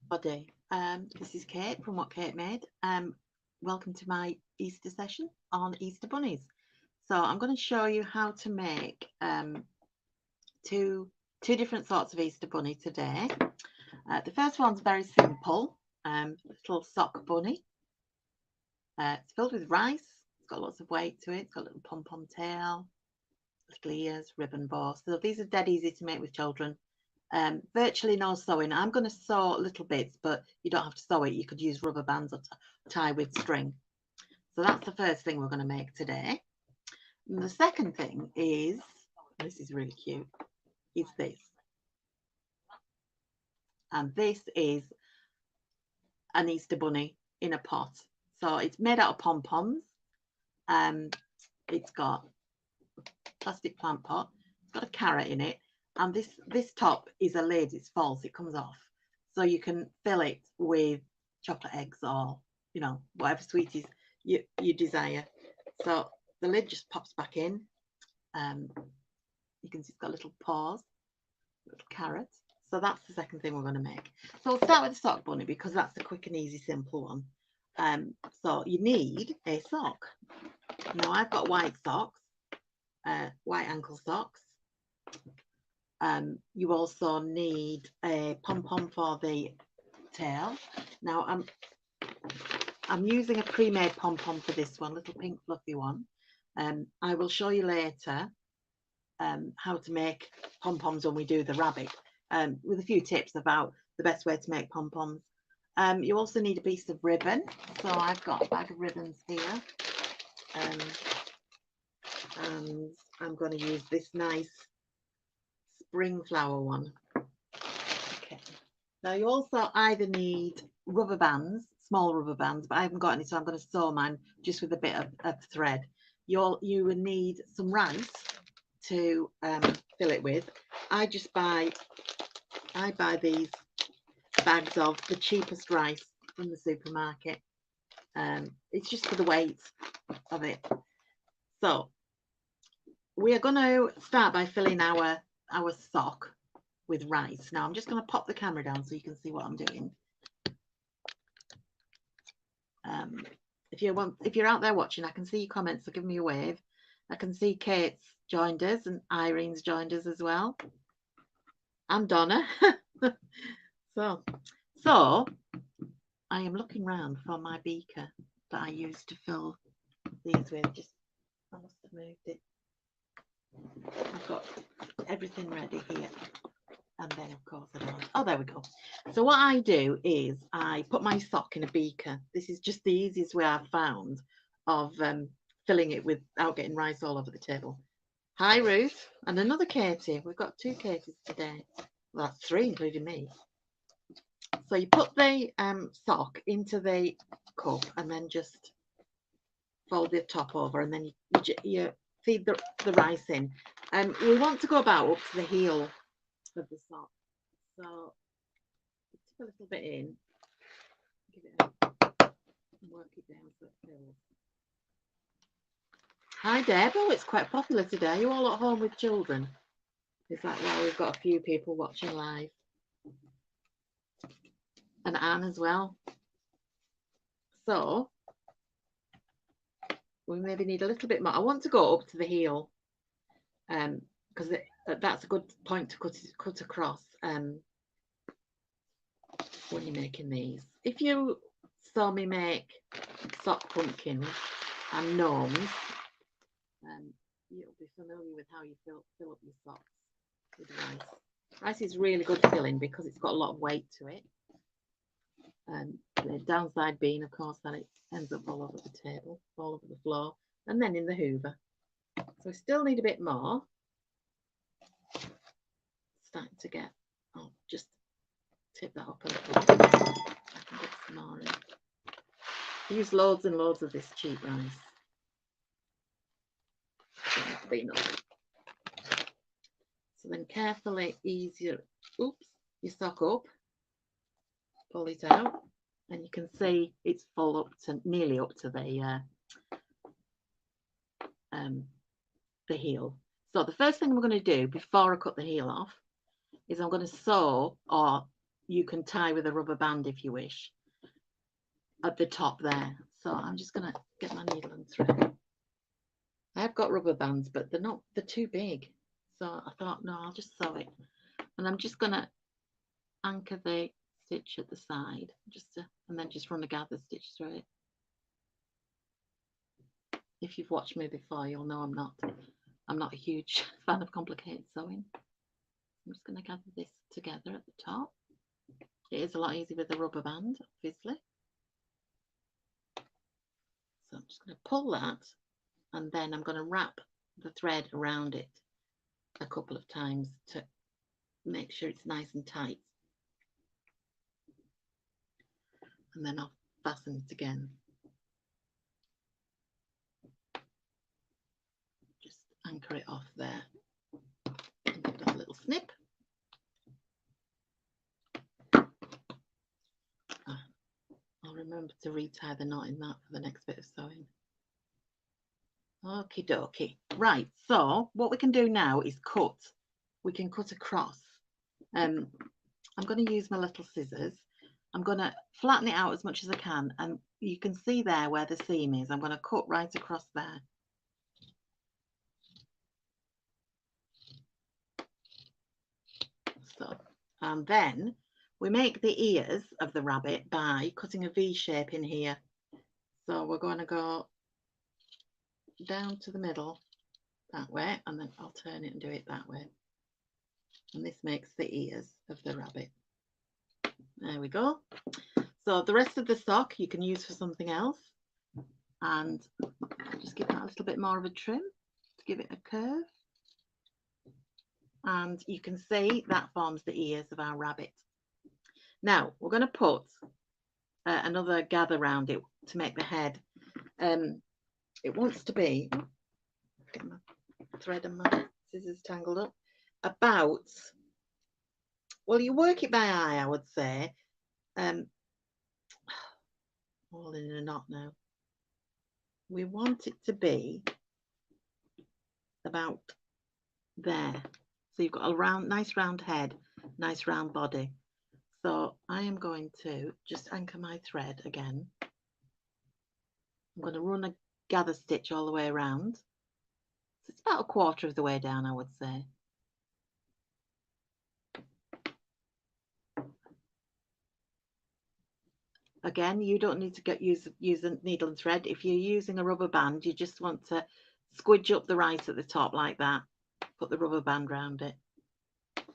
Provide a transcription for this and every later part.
Body. This is Kate from What Kate Made. Welcome to my Easter session on Easter bunnies. So I'm going to show you how to make two different sorts of Easter bunny today. The first one's very simple, little sock bunny. It's filled with rice. It's got lots of weight to it. It's got a little pom-pom tail, little ears, ribbon bow. So these are dead easy to make with children. Virtually no sewing. I'm going to sew little bits, but you don't have to sew it. You could use rubber bands or tie with string. So that's the first thing we're going to make today. And the second thing is, this is really cute, is this. And this is an Easter bunny in a pot. So it's made out of pom-poms. It's got a plastic plant pot. It's got a carrot in it. And this top is a lid, it's false, it comes off. So you can fill it with chocolate eggs or, you know, whatever sweeties you desire. So the lid just pops back in. You can see it's got little paws, little carrot. So that's the second thing we're going to make. So we'll start with the sock bunny because that's the quick and easy, simple one. So you need a sock. Now I've got white socks, white ankle socks. You also need a pom-pom for the tail. Now I'm using a pre-made pom-pom for this one, little pink fluffy one. I will show you later how to make pom-poms when we do the rabbit, with a few tips about the best way to make pom-poms. You also need a piece of ribbon. So I've got a bag of ribbons here. And I'm going to use this nice spring flower one. Okay. Now you also either need rubber bands, small rubber bands, but I haven't got any, so I'm going to sew mine just with a bit of thread. You will need some rice to fill it with. I buy these bags of the cheapest rice from the supermarket. It's just for the weight of it. So we are going to start by filling our sock with rice. Now I'm just going to pop the camera down so you can see what I'm doing. If you're out there watching, I can see your comments, so give me a wave. I can see Kate's joined us and Irene's joined us as well. And Donna. So I am looking round for my beaker that I used to fill these with. I must have moved it. I've got everything ready here. And then, of course, I don't. Oh, there we go. So what I do is I put my sock in a beaker. This is just the easiest way I've found of filling it without getting rice all over the table. Hi, Ruth. And another Katie. We've got two Katies today. Well, that's three, including me. So you put the sock into the cup and then just fold the top over, and then you feed the rice in. We want to go about up to the heel of the sock. So tip a little bit in, give it and work it down so it fills. Hi Deb. Oh, it's quite popular today. Are you all at home with children? Is that why we've got a few people watching live? And Anne as well. So we maybe need a little bit more. I want to go up to the heel, because that's a good point to cut across when you're making these. If you saw me make sock pumpkins and gnomes, you'll be familiar with how you fill up your socks with rice. Rice is really good filling because it's got a lot of weight to it. The downside being, of course, that it ends up all over the table, all over the floor, and then in the hoover. So we still need a bit more. Starting to get, just tip that up a little bit. I can get some more in. I use loads and loads of this cheap rice. So then carefully ease your sock up, pull it out, and you can see it's full up to nearly up to the heel. So the first thing we're going to do before I cut the heel off is I'm going to sew or you can tie with a rubber band if you wish at the top there. So I'm just going to get my needle and thread. I've got rubber bands, but they're too big. So I thought, no, I'll just sew it. And I'm just going to anchor the stitch at the side, and then just run a gather stitch through it. If you've watched me before, you'll know I'm not a huge fan of complicated sewing. I'm just going to gather this together at the top. It is a lot easier with a rubber band, obviously. So I'm just going to pull that, and then I'm going to wrap the thread around it a couple of times to make sure it's nice and tight. And then I'll fasten it again. Just anchor it off there. And give that a little snip. I'll remember to retie the knot in that for the next bit of sewing. Okie dokie. Right, so what we can do now is cut. We can cut across. I'm going to use my little scissors. I'm going to flatten it out as much as I can, and you can see there where the seam is. I'm going to cut right across there. So, and then we make the ears of the rabbit by cutting a V shape in here. So we're going to go down to the middle that way, and then I'll turn it and do it that way. And this makes the ears of the rabbit. There we go. So the rest of the sock you can use for something else, and just give that a little bit more of a trim to give it a curve. And you can see that forms the ears of our rabbit. Now we're going to put another gather around it to make the head. It wants to be, get my thread and my scissors tangled up, about, well, you work it by eye, I would say. All in a knot now. We want it to be about there. So you've got a round, nice round head, nice round body. So I am going to just anchor my thread again. I'm going to run a gather stitch all the way around. So it's about a quarter of the way down, I would say. Again, you don't need to use a needle and thread. If you're using a rubber band, you just want to squidge up the right at the top like that. Put the rubber band around it. I'm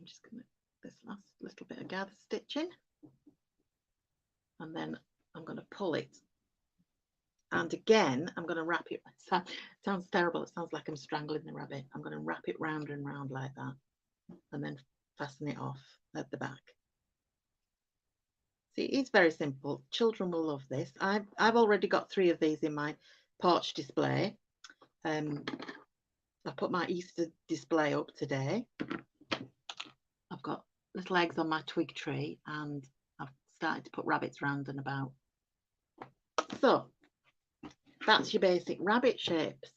just going to this last little bit of gather stitching, and then I'm going to pull it. And again, I'm going to wrap it. Sounds terrible. It sounds like I'm strangling the rabbit. I'm going to wrap it round and round like that, and then fasten it off at the back. See, it's very simple. Children will love this. I've already got 3 of these in my porch display. I put my Easter display up today. I've got little eggs on my twig tree, and I've started to put rabbits round and about. So that's your basic rabbit shapes.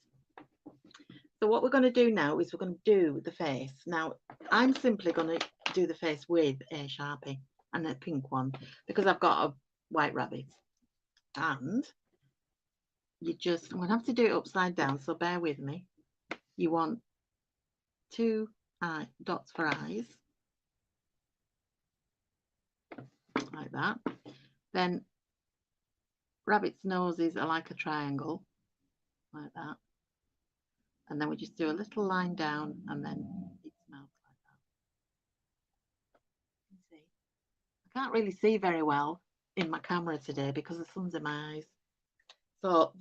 So what we're going to do now is we're going to do the face. Now I'm simply going to do the face with a Sharpie and a pink one because I've got a white rabbit. And I'm going to have to do it upside down, so bear with me. You want 2 dots for eyes, like that. Then rabbit's noses are like a triangle, like that. And then we just do a little line down, and then its mouth like that. See, I can't really see very well in my camera today because the sun's in my eyes. So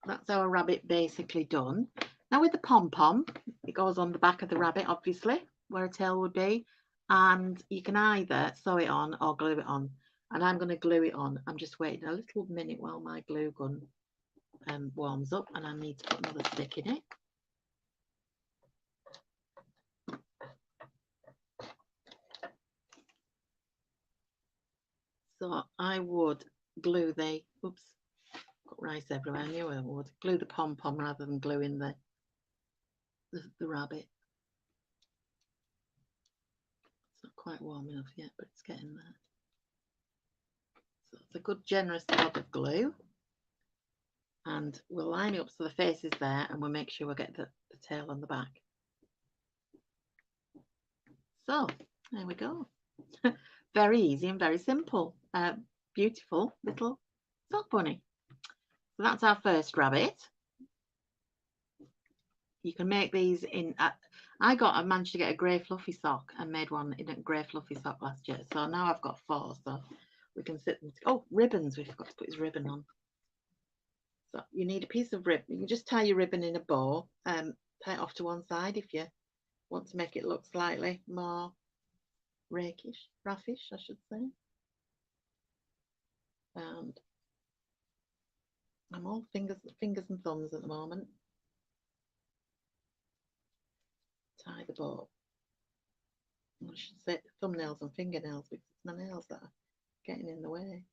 that's our rabbit basically done. Now with the pom-pom, it goes on the back of the rabbit, obviously, where a tail would be. And you can either sew it on or glue it on. And I'm going to glue it on. I'm just waiting a little minute while my glue gun warms up, and I need to put another stick in it. So I would glue the, oops, got rice everywhere. I knew I would glue the pom-pom rather than gluing the rabbit. quite warm enough yet, but it's getting there. So it's a good generous dab of glue. And we'll line it up so the face is there, and we'll make sure we'll get the tail on the back. So there we go. Very easy and very simple. Beautiful little sock bunny. So that's our first rabbit. You can make these in. I managed to get a grey fluffy sock and made one in a grey fluffy sock last year. So now I've got 4. So we can sit them. Oh, ribbons! We forgot to put his ribbon on. So you need a piece of ribbon. You can just tie your ribbon in a bow. Tie it off to one side if you want to make it look raffish, I should say. And I'm all fingers and thumbs at the moment. Tie the bow. I should say thumbnails and fingernails because it's my nails that are getting in the way.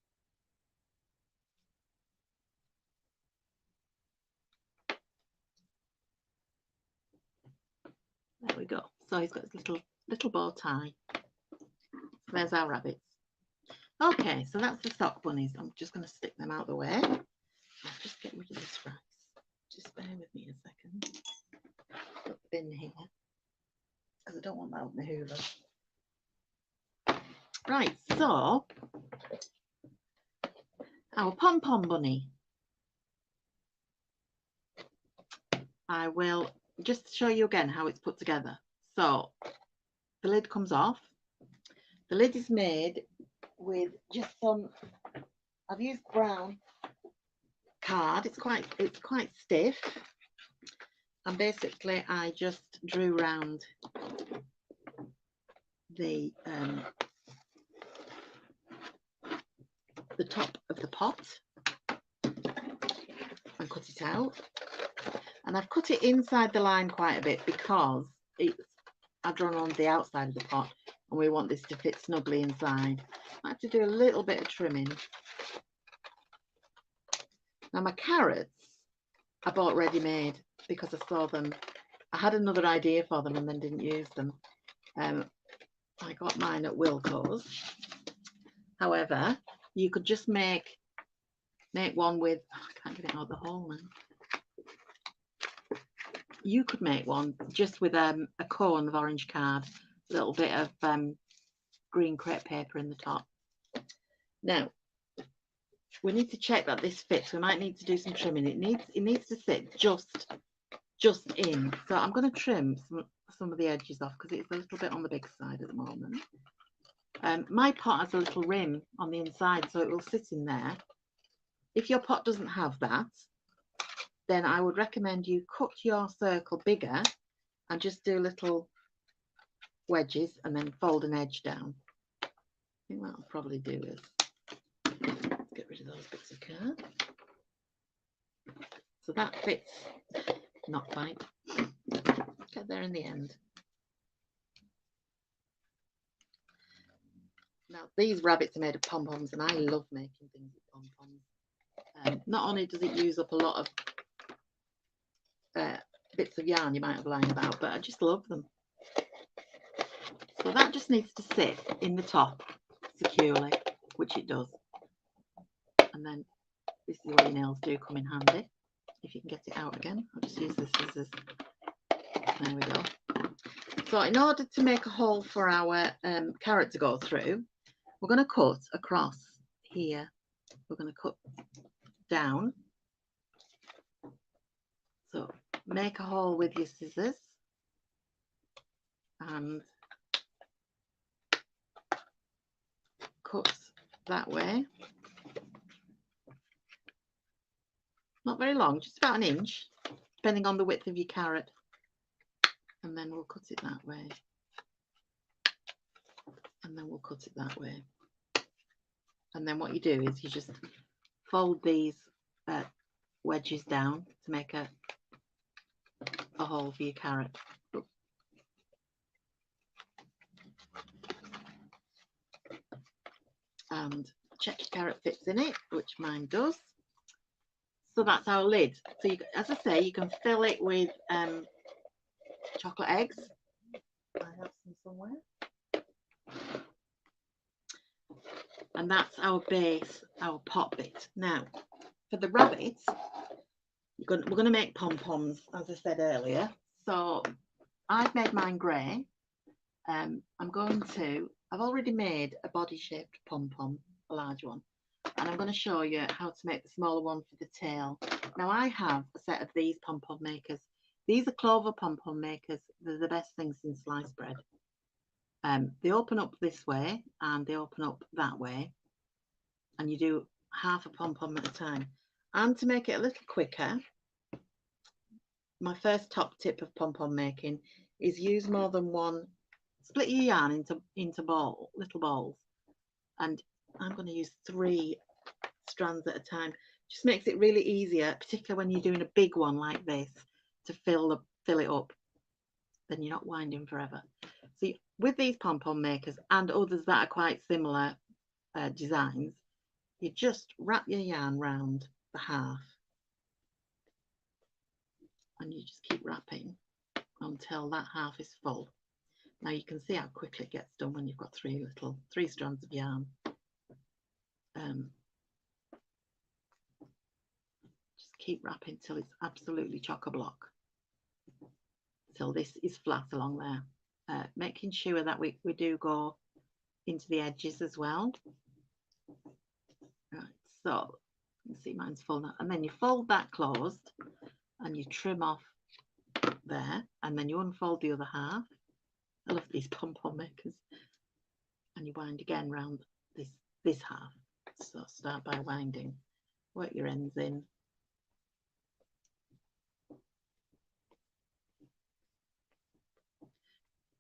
There we go. So he's got his little bow tie. So there's our rabbits. Okay, so that's the sock bunnies. I'm just going to stick them out the way. I'll just get rid of this rice. Just bear with me a second. Put the bin here because I don't want that on the hoover. Right, so our pom-pom bunny. I will just show you again how it's put together. So the lid comes off. The lid is made with just some, I've used brown card. It's quite stiff. And basically I just drew round the top of the pot and cut it out. And I've cut it inside the line quite a bit because I've drawn on the outside of the pot and we want this to fit snugly inside. I have to do a little bit of trimming. Now my carrots I bought ready made because I saw them. I had another idea for them and then didn't use them. I got mine at Wilko's. However, you could just make one with, I can't get it out of the hole now. You could make one just with a cone of orange card, a little bit of green crepe paper in the top. Now, we need to check that this fits. We might need to do some trimming. It needs to sit just in. So I'm going to trim some of the edges off because it's a little bit on the big side at the moment. My pot has a little rim on the inside, so it will sit in there. If your pot doesn't have that, then I would recommend you cut your circle bigger and just do little wedges and then fold an edge down. I think that'll probably do it. Let's get rid of those bits of card. So that fits, not quite. Get there in the end. Now these rabbits are made of pom-poms and I love making things with pom-poms. Not only does it use up a lot of bits of yarn you might have lying about, but I just love them. So that just needs to sit in the top securely, which it does. And then this is where your nails do come in handy. If you can get it out again, I'll just use the scissors. There we go. So in order to make a hole for our carrot to go through, we're going to cut across here. We're going to cut down. So make a hole with your scissors and cut that way. Not very long, just about an inch, depending on the width of your carrot. And then we'll cut it that way. And then we'll cut it that way. And then what you do is you just fold these wedges down to make a hole for your carrot. And check your carrot fits in it, which mine does. So that's our lid. So you, as I say, you can fill it with chocolate eggs. I have some somewhere. And that's our base, our pot bit. Now, for the rabbits, we're going to make pom-poms, as I said earlier. So I've made mine grey. I've already made a body-shaped pom-pom, a large one. And I'm going to show you how to make the smaller one for the tail. Now, I have a set of these pom-pom makers. These are clover pom-pom makers. They're the best things in sliced bread. They open up this way and they open up that way. And you do half a pom-pom at a time. And to make it a little quicker, my first top tip of pom-pom making is use more than one. Split your yarn into little balls. And I'm going to use 3 strands at a time. Just makes it really easier, particularly when you're doing a big one like this, to fill it up. Then you're not winding forever. So with these pom-pom makers and others that are quite similar designs, you just wrap your yarn round the half and you just keep wrapping until that half is full. Now you can see how quickly it gets done when you've got 3 strands of yarn. Just keep wrapping till it's absolutely chock-a-block, till this is flat along there. Making sure that we do go into the edges as well. Right, so you can see mine's full now. And then you fold that closed and you trim off there, and then you unfold the other half. I love these pom-pom makers. And you wind again round this half. So start by winding, work your ends in.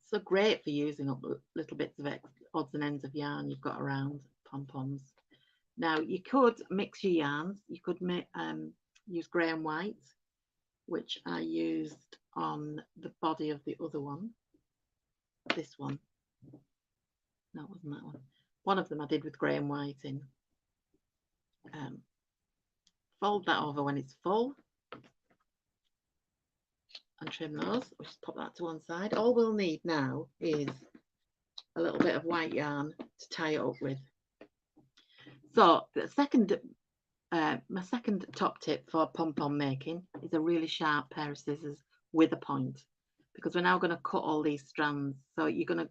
So great for using up little bits of odds and ends of yarn you've got around pom-poms. Now you could mix your yarns. You could use grey and white, which I used on the body of the other one. This one. No, it wasn't that one. One of them I did with grey and white in. Fold that over when it's full and trim those. We'll just pop that to one side. All we'll need now is a little bit of white yarn to tie it up with. So the my second top tip for pom-pom making is a really sharp pair of scissors with a point, because we're now going to cut all these strands. So you're going to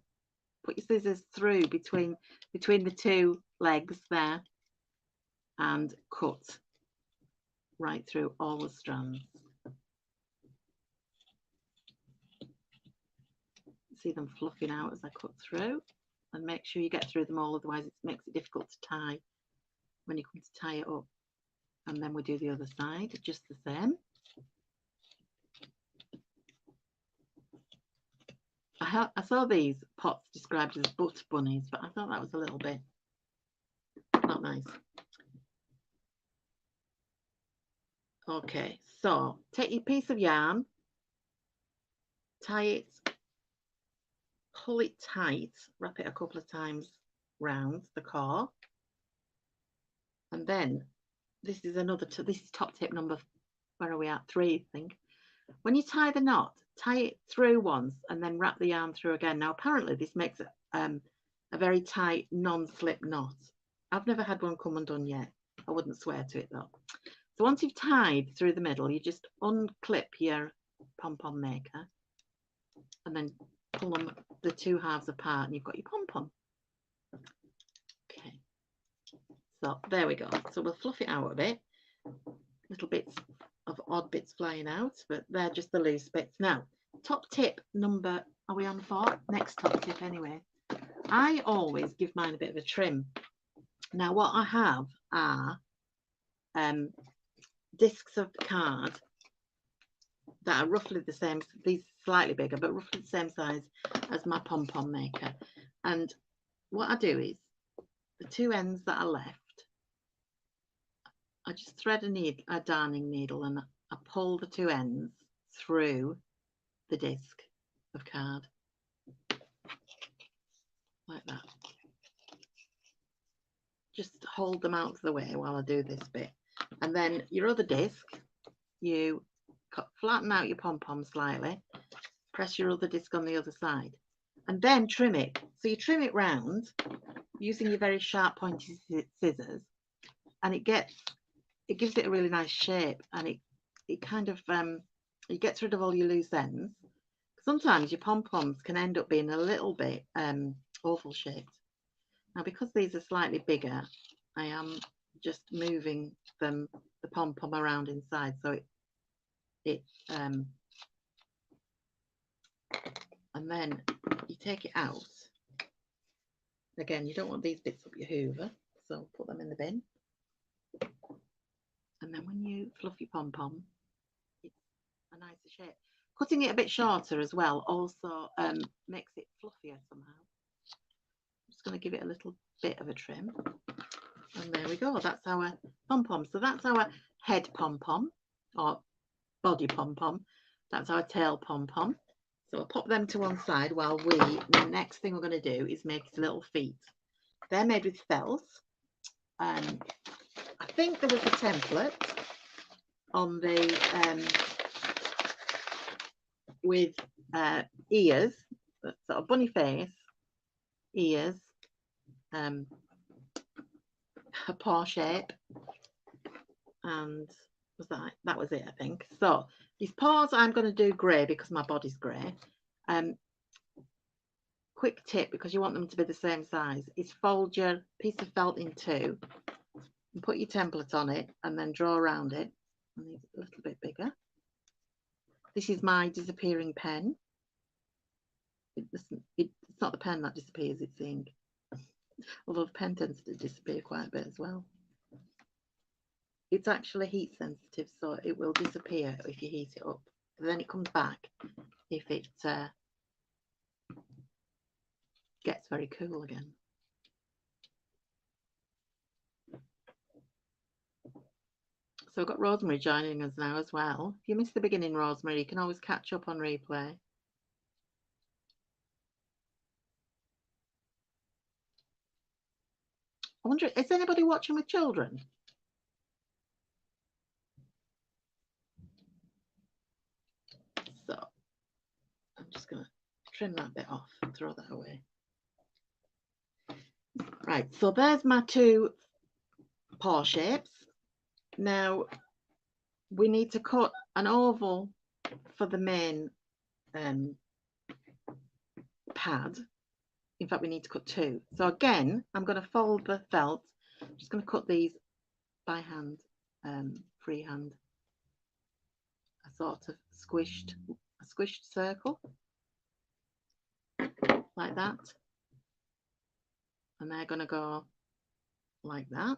put your scissors through between the 2 legs there and cut right through all the strands. See them fluffing out as I cut through, and make sure you get through them all, otherwise it makes it difficult to tie when you come to tie it up. And then we do the other side just the same. I saw these pots described as butter bunnies, but I thought that was a little bit not nice. Okay, so take your piece of yarn, tie it, pull it tight, wrap it a couple of times round the core, and then this is top tip number, where are we at? 3, I think. When you tie the knot, tie it through once and then wrap the yarn through again. Now apparently this makes it a very tight non-slip knot. I've never had one come undone yet. I wouldn't swear to it though. So once you've tied through the middle, you just unclip your pom-pom maker and then pull them the 2 halves apart and you've got your pom-pom. Okay, so there we go. So we'll fluff it out a bit. Little bits of odd bits flying out, but they're just the loose bits. Now, top tip number, are we on 4? Next top tip anyway. I always give mine a bit of a trim. Now what I have are discs of card that are roughly the same, these slightly bigger, but roughly the same size as my pom-pom maker. And what I do is, the 2 ends that are left, I just thread a darning needle and I pull the 2 ends through the disc of card, like that. Just hold them out of the way while I do this bit. And then your other disc, you flatten out your pom-pom slightly, press your other disc on the other side, and then trim it. So you trim it round using your very sharp pointy scissors, and it gives it a really nice shape, and it kind of it gets rid of all your loose ends. Sometimes your pom-poms can end up being a little bit oval shaped. Now, because these are slightly bigger, I am just moving the pom-pom around inside, so and then you take it out. Again, you don't want these bits up your hoover, so put them in the bin. And then when you fluff your pom-pom, it's a nicer shape. Cutting it a bit shorter as well also makes it fluffier somehow. I'm just going to give it a little bit of a trim. And there we go. That's our pom-pom. So that's our head pom-pom or body pom-pom. That's our tail pom-pom. So I'll pop them to one side while the next thing we're going to do is make his little feet. They're made with felt. I think there was a template on the with ears, sort of bunny face, ears, a paw shape, and that was it, I think. So his paws I'm going to do grey because my body's grey. Quick tip, because you want them to be the same size, is fold your piece of felt in two and put your template on it and then draw around it. And it's a little bit bigger. This is my disappearing pen. It's not the pen that disappears, it's the ink. Although the pen tends to disappear quite a bit as well. It's actually heat sensitive, so it will disappear if you heat it up. And then it comes back if it gets very cool again. So I've got Rosemary joining us now as well. If you missed the beginning, Rosemary, you can always catch up on replay. I wonder, is anybody watching with children? So I'm just going to trim that bit off and throw that away. Right, so there's my two paw shapes. Now we need to cut an oval for the main pad. In fact, we need to cut two. So again, I'm going to fold the felt. I'm just going to cut these by hand, freehand, a sort of squished circle like that, and they're going to go like that.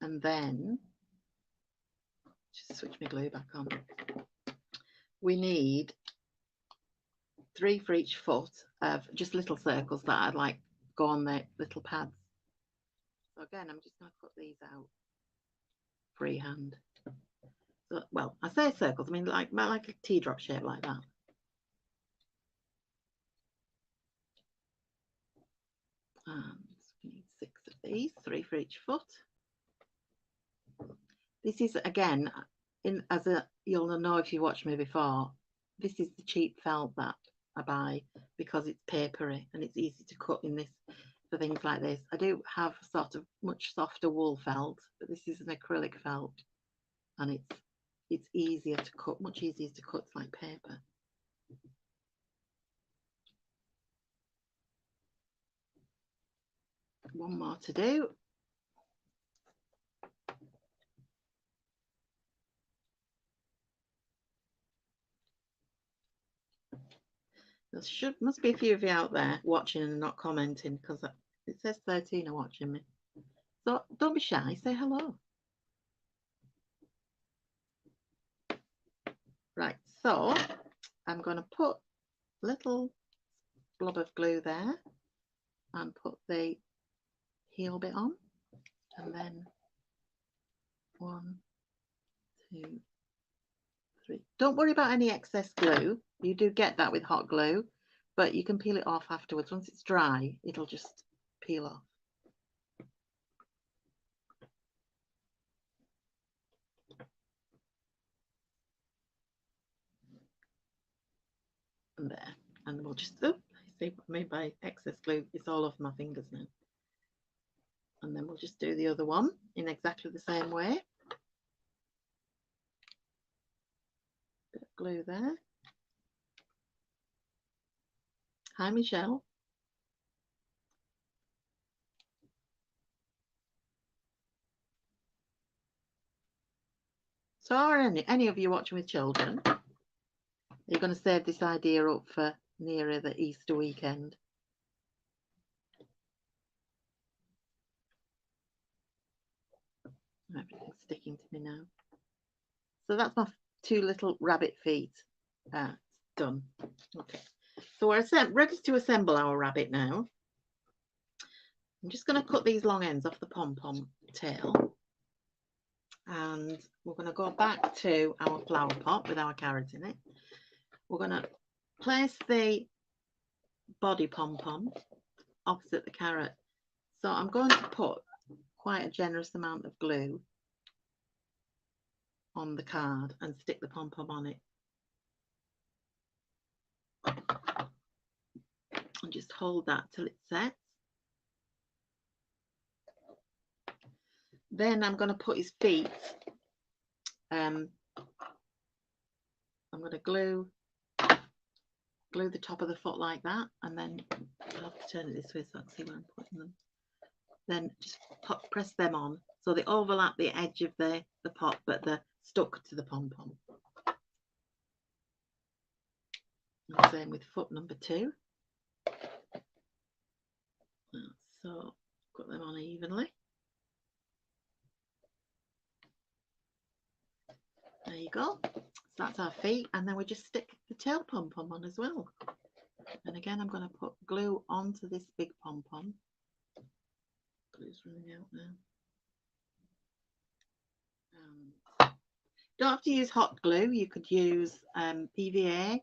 And then just switch my glue back on. We need 3 for each foot of just little circles that I'd like go on the little pads. So again, I'm just going to cut these out freehand. So, well, I say circles, I mean like a teardrop shape like that. And we need 6 of these, 3 for each foot. This is again, you'll know if you watched me before, this is the cheap felt that I buy because it's papery and it's easy to cut in this for things like this. I do have sort of much softer wool felt, but this is an acrylic felt and it's easier to cut, much easier to cut, it's like paper. One more to do. There must be a few of you out there watching and not commenting because it says 13 are watching me. So don't be shy, say hello. Right, so I'm going to put a little blob of glue there and put the heel bit on, and then 1, 2, 3. Don't worry about any excess glue. You do get that with hot glue, but you can peel it off afterwards. Once it's dry, it'll just peel off. And there, and we'll just, oh, See what I mean by excess glue? It's all off my fingers now. And then we'll just do the other one in exactly the same way. Bit of glue there. Hi, Michelle. So are any of you watching with children? Are you going to save this idea up for nearer the Easter weekend? Everything's sticking to me now. So that's my 2 little rabbit feet done. Okay, so we're ready to assemble our rabbit now. I'm just going to cut these long ends off the pom-pom tail, and we're going to go back to our flower pot with our carrot in it. We're going to place the body pom-pom opposite the carrot. So I'm going to put quite a generous amount of glue on the card and stick the pom-pom on it. And just hold that till it sets. Then I'm going to put his feet. I'm going to glue the top of the foot like that, and then I'll have to turn it this way so I can see where I'm putting them. Then just press them on so they overlap the edge of the pot, but they're stuck to the pom-pom. Same with foot number 2. So put them on evenly. There you go. So that's our feet, and then we just stick the tail pom-pom on as well. And again, I'm going to put glue onto this big pom-pom. Glue's running out now. Don't have to use hot glue. You could use PVA,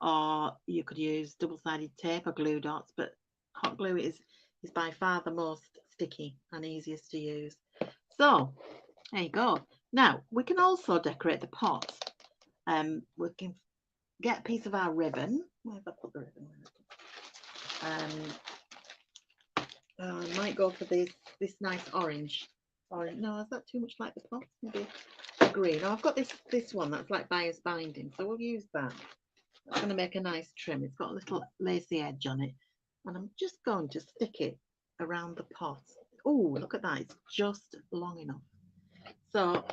or you could use double-sided tape or glue dots, but hot glue is by far the most sticky and easiest to use. So there you go. Now we can also decorate the pot. We can get a piece of our ribbon. Where have I put the ribbon? I might go for this nice orange. No, is that too much like the pot? Maybe green. Oh, I've got this one that's like bias binding, so we'll use that. That's going to make a nice trim. It's got a little lacy edge on it, and I'm just going to stick it around the pot. Oh, look at that! It's just long enough. So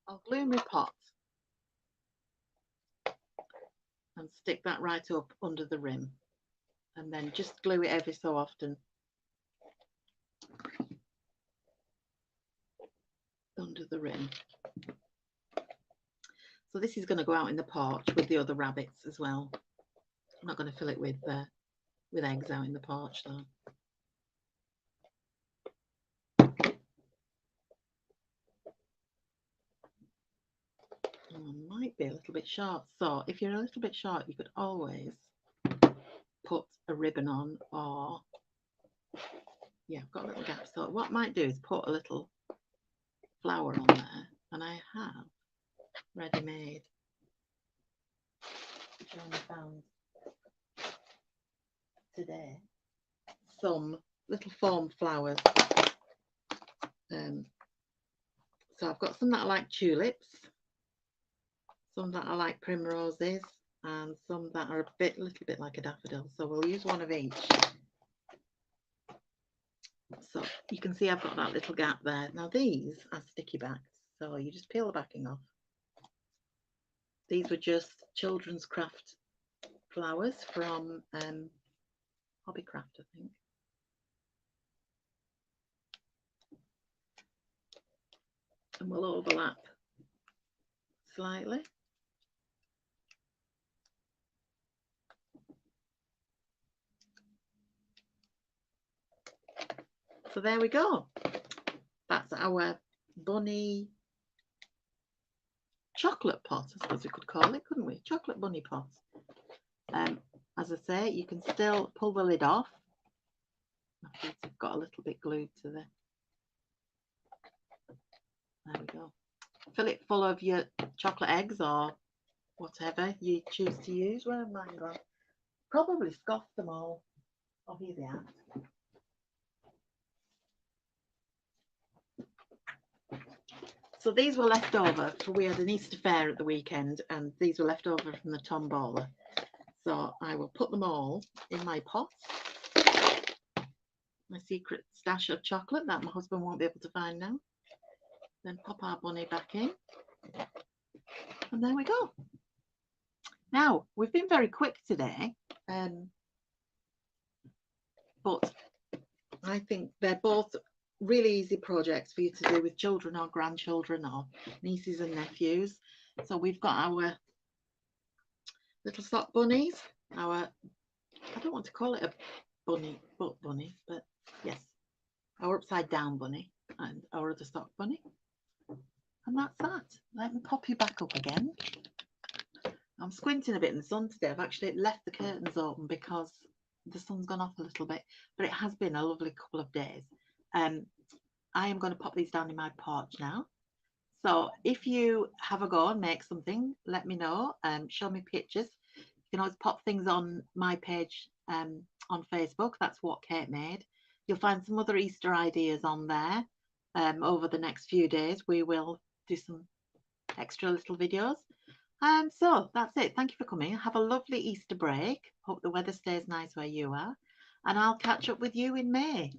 I'll glue my pot and stick that right up under the rim, and then just glue it every so often under the rim. So this is going to go out in the porch with the other rabbits as well. I'm not going to fill it with eggs out in the porch though. Might be a little bit short, so if you're a little bit short, you could always put a ribbon on, or yeah, I've got a little gap, so what I might do is put a little flower on there, and I have ready-made, which I only found today, some little foam flowers. So I've got some that are like tulips, some that are like primroses, and some that are a little bit like a daffodil. So we'll use one of each. So you can see I've got that little gap there. Now these are sticky backs, so you just peel the backing off. These were just children's craft flowers from Hobbycraft, I think. And we'll overlap slightly. So there we go. That's our bunny chocolate pot, I suppose we could call it, couldn't we? Chocolate bunny pot. As I say, you can still pull the lid off. My feet have got a little bit glued to the... There we go. Fill it full of your chocolate eggs or whatever you choose to use. Where am I gone? probably scoffed them all. Oh, here they are. So these were left over. We had an Easter fair at the weekend, and these were left over from the tombola. So I will put them all in my pot. My secret stash of chocolate that my husband won't be able to find now. Then pop our bunny back in. And there we go. Now, we've been very quick today, but I think they're both really easy projects for you to do with children or grandchildren or nieces and nephews. So we've got our little sock bunnies, I don't want to call it a bunny, but yes, our upside down bunny and our other sock bunny. And that's that. Let me pop you back up again. I'm squinting a bit in the sun today. I've actually left the curtains open because the sun's gone off a little bit, but it has been a lovely couple of days. I am going to pop these down in my porch now. So if you have a go and make something, let me know. Show me pictures. You can always pop things on my page on Facebook. That's What Kate Made. You'll find some other Easter ideas on there. Over the next few days, we will do some extra little videos. So that's it. Thank you for coming. Have a lovely Easter break. Hope the weather stays nice where you are. And I'll catch up with you in May.